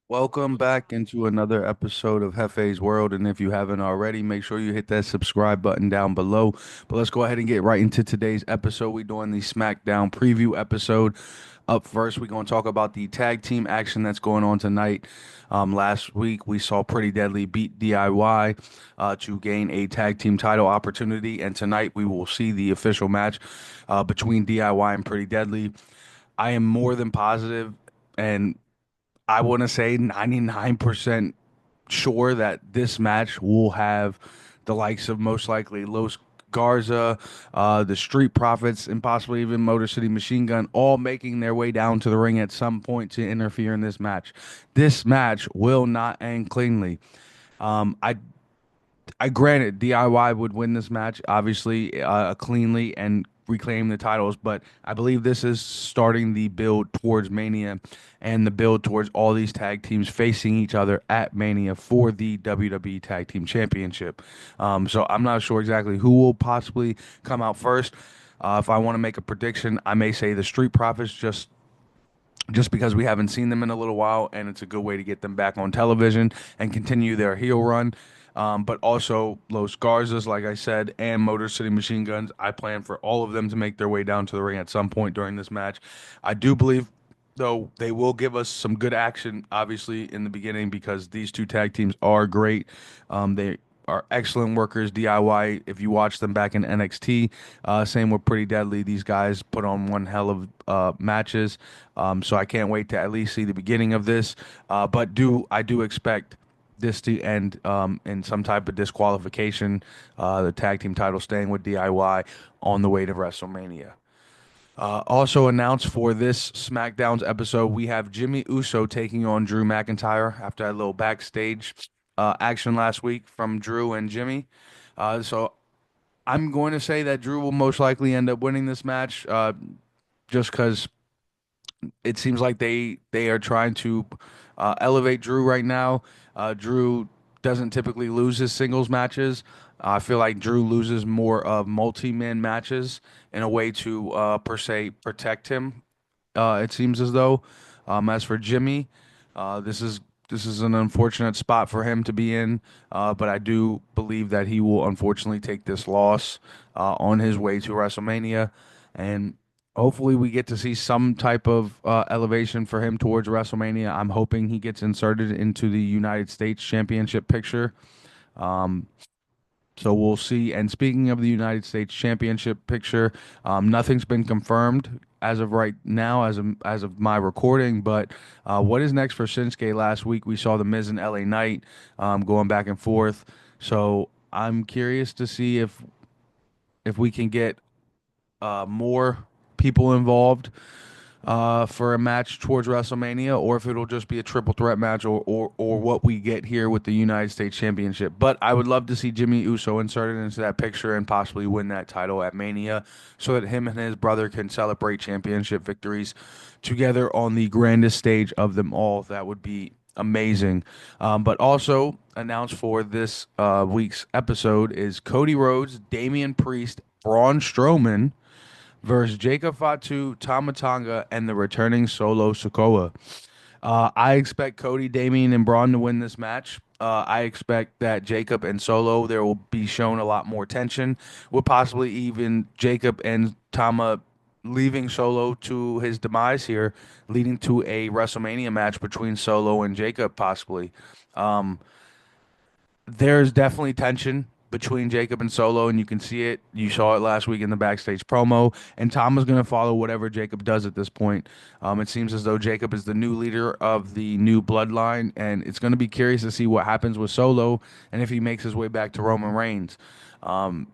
Welcome back into another episode of Hefe's World. And if you haven't already, make sure you hit that subscribe button down below. But let's go ahead and get right into today's episode. We're doing the Smackdown Preview episode. Up first, we're going to talk about the tag team action that's going on tonight. Last week, we saw Pretty Deadly beat DIY to gain a tag team title opportunity. And tonight, we will see the official match between DIY and Pretty Deadly. I am more than positive and I want to say 99% sure that this match will have the likes of most likely Los Garza, the Street Profits, and possibly even Motor City Machine Gun all making their way down to the ring at some point to interfere in this match. This match will not end cleanly. I granted DIY would win this match, obviously, cleanly and reclaim the titles, but I believe this is starting the build towards Mania and the build towards all these tag teams facing each other at Mania for the WWE Tag Team Championship. So I'm not sure exactly who will possibly come out first. If I want to make a prediction, I may say the Street Profits just because we haven't seen them in a little while, and it's a good way to get them back on television and continue their heel run. But also Los Garzas, like I said, and Motor City Machine Guns. I plan for all of them to make their way down to the ring at some point during this match. I do believe, though, they will give us some good action, obviously, in the beginning because these two tag teams are great. They are excellent workers. DIY, if you watch them back in NXT, same with Pretty Deadly. These guys put on one hell of matches. So I can't wait to at least see the beginning of this. But I do expect this to end in some type of disqualification. The tag team title staying with DIY on the way to WrestleMania. Also announced for this SmackDown's episode, we have Jimmy Uso taking on Drew McIntyre after a little backstage action last week from Drew and Jimmy. So I'm going to say that Drew will most likely end up winning this match, just because it seems like they are trying to elevate Drew right now. Drew doesn't typically lose his singles matches. I feel like Drew loses more of multi-man matches in a way to per se protect him. It seems as though. As for Jimmy, this is an unfortunate spot for him to be in, but I do believe that he will unfortunately take this loss on his way to WrestleMania, and hopefully we get to see some type of elevation for him towards WrestleMania. I'm hoping he gets inserted into the United States Championship picture. Um, so we'll see. And speaking of the United States Championship picture, nothing's been confirmed as of right now, as of my recording. But what is next for Shinsuke? Last week we saw the Miz and LA Knight going back and forth. So I'm curious to see if we can get more people involved for a match towards WrestleMania, or if it'll just be a triple threat match, or what we get here with the United States Championship. But I would love to see Jimmy Uso inserted into that picture and possibly win that title at Mania, so that him and his brother can celebrate championship victories together on the grandest stage of them all. That would be amazing. But also announced for this week's episode is Cody Rhodes, Damian Priest, Braun Strowman versus Jacob Fatu, Tama Tonga, and the returning Solo Sikoa. I expect Cody, Damian, and Braun to win this match. I expect that Jacob and Solo, there will be shown a lot more tension, with possibly even Jacob and Tama leaving Solo to his demise here, leading to a WrestleMania match between Solo and Jacob, possibly. Um, there's definitely tension between Jacob and Solo, and you can see it. You saw it last week in the backstage promo, and Tom is going to follow whatever Jacob does at this point. It seems as though Jacob is the new leader of the new bloodline, and it's going to be curious to see what happens with Solo and if he makes his way back to Roman Reigns. Um,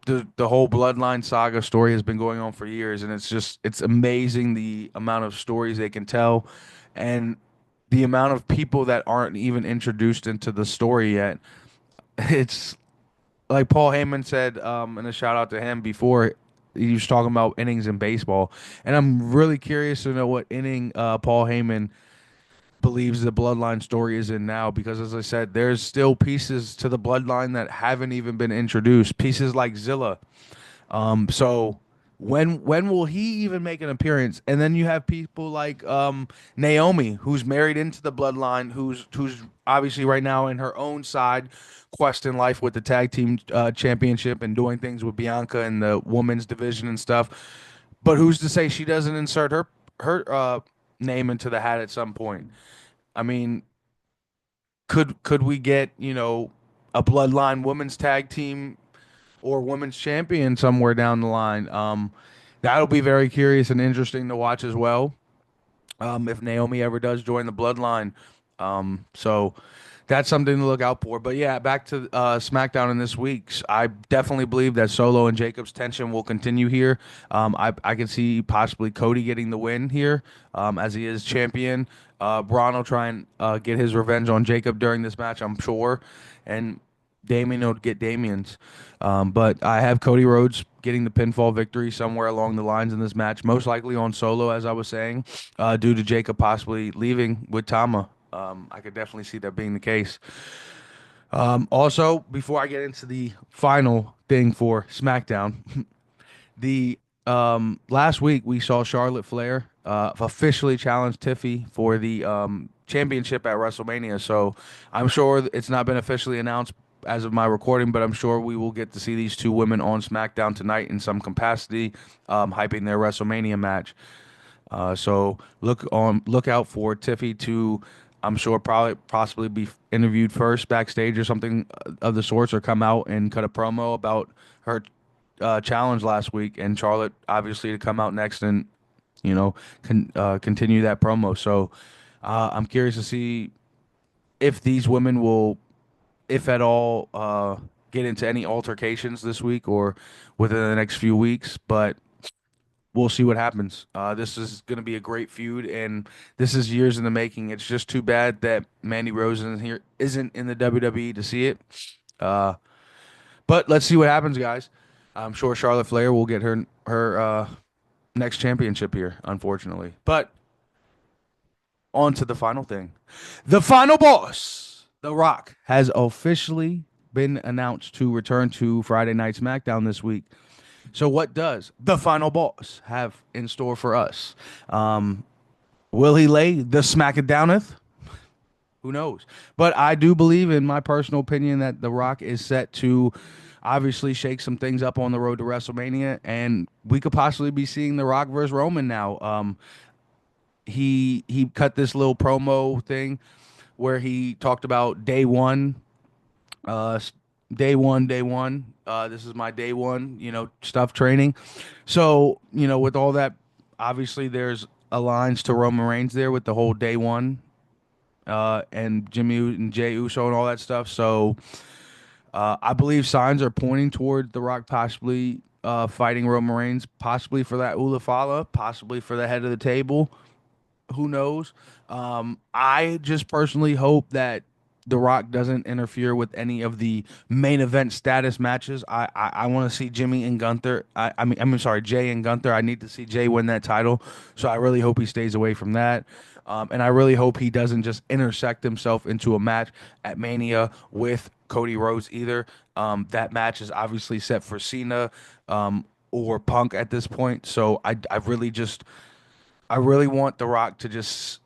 the whole bloodline saga story has been going on for years, and it's amazing the amount of stories they can tell, and the amount of people that aren't even introduced into the story yet. It's like Paul Heyman said, and a shout out to him before, he was talking about innings in baseball, and I'm really curious to know what inning Paul Heyman believes the bloodline story is in now, because as I said, there's still pieces to the bloodline that haven't even been introduced, pieces like Zilla. So When will he even make an appearance? And then you have people like Naomi, who's married into the bloodline, who's obviously right now in her own side, questing life with the tag team championship and doing things with Bianca and the women's division and stuff. But who's to say she doesn't insert her name into the hat at some point? I mean, could we get a bloodline women's tag team or women's champion somewhere down the line? That'll be very curious and interesting to watch as well. If Naomi ever does join the bloodline. So that's something to look out for. But yeah, back to SmackDown in this week's. I definitely believe that Solo and Jacob's tension will continue here. I can see possibly Cody getting the win here as he is champion. Braun will try and get his revenge on Jacob during this match, I'm sure. And Damien will get Damien's. But I have Cody Rhodes getting the pinfall victory somewhere along the lines in this match, most likely on Solo, as I was saying, due to Jacob possibly leaving with Tama. I could definitely see that being the case. Also, before I get into the final thing for SmackDown, the last week we saw Charlotte Flair officially challenge Tiffy for the championship at WrestleMania. So I'm sure it's not been officially announced as of my recording, but I'm sure we will get to see these two women on SmackDown tonight in some capacity, hyping their WrestleMania match. So look out for Tiffy to, I'm sure, probably possibly be interviewed first backstage or something of the sorts, or come out and cut a promo about her challenge last week, and Charlotte obviously to come out next and continue that promo. So I'm curious to see if these women will, if at all, get into any altercations this week or within the next few weeks. But we'll see what happens. This is going to be a great feud, and this is years in the making. It's just too bad that Mandy Rose isn't in the WWE to see it. Uh, but let's see what happens, guys. I'm sure Charlotte Flair will get her next championship here, unfortunately. But on to the final thing. The final boss, The Rock, has officially been announced to return to Friday Night SmackDown this week. So what does the final boss have in store for us? Will he lay the smackdowneth? Who knows? But I do believe, in my personal opinion, that The Rock is set to obviously shake some things up on the road to WrestleMania, and we could possibly be seeing The Rock versus Roman now. He cut this little promo thing where he talked about day one, uh, day one. This is my day one, stuff training. So, with all that, obviously there's alliance to Roman Reigns there with the whole day one, and Jimmy and Jey Uso and all that stuff. So, I believe signs are pointing toward The Rock possibly fighting Roman Reigns, possibly for that Ulafala, possibly for the head of the table. Who knows? I just personally hope that The Rock doesn't interfere with any of the main event status matches. I want to see Jimmy and Gunther. I mean, sorry, Jay and Gunther. I need to see Jay win that title. So I really hope he stays away from that. And I really hope he doesn't just intersect himself into a match at Mania with Cody Rhodes either. That match is obviously set for Cena or Punk at this point. So I really want The Rock to just,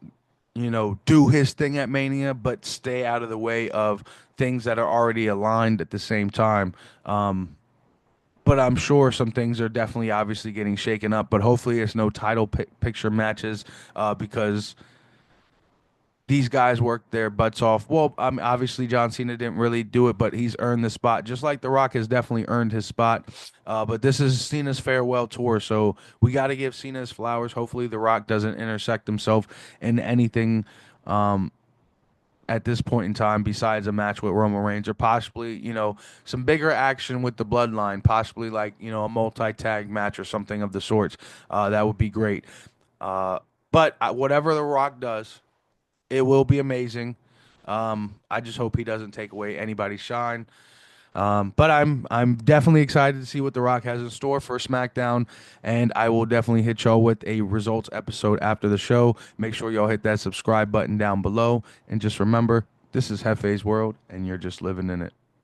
do his thing at Mania, but stay out of the way of things that are already aligned at the same time. But I'm sure some things are definitely obviously getting shaken up, but hopefully it's no title picture matches because these guys worked their butts off. Well, obviously John Cena didn't really do it, but he's earned the spot, just like The Rock has definitely earned his spot. But this is Cena's farewell tour, so we got to give Cena his flowers. Hopefully, The Rock doesn't intersect himself in anything at this point in time besides a match with Roman Reigns, or possibly, some bigger action with the Bloodline, possibly like, a multi-tag match or something of the sorts. That would be great. But whatever The Rock does, it will be amazing. I just hope he doesn't take away anybody's shine. But I'm definitely excited to see what The Rock has in store for SmackDown, and I will definitely hit y'all with a results episode after the show. Make sure y'all hit that subscribe button down below, and just remember, this is Hefe's World, and you're just living in it.